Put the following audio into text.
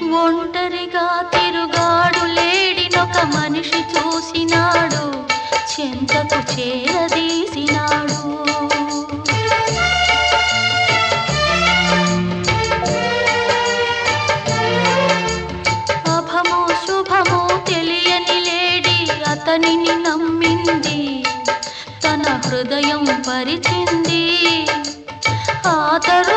ఒంటరిగా తిరుగాడు లేడినొక మనిషి చూసినాడు, చెంతకు చేరదీసినాడు. అభమో శుభమో తెలియని లేడి అతనిని నమ్మింది, తన హృదయం పరిచింది. ఆ తరు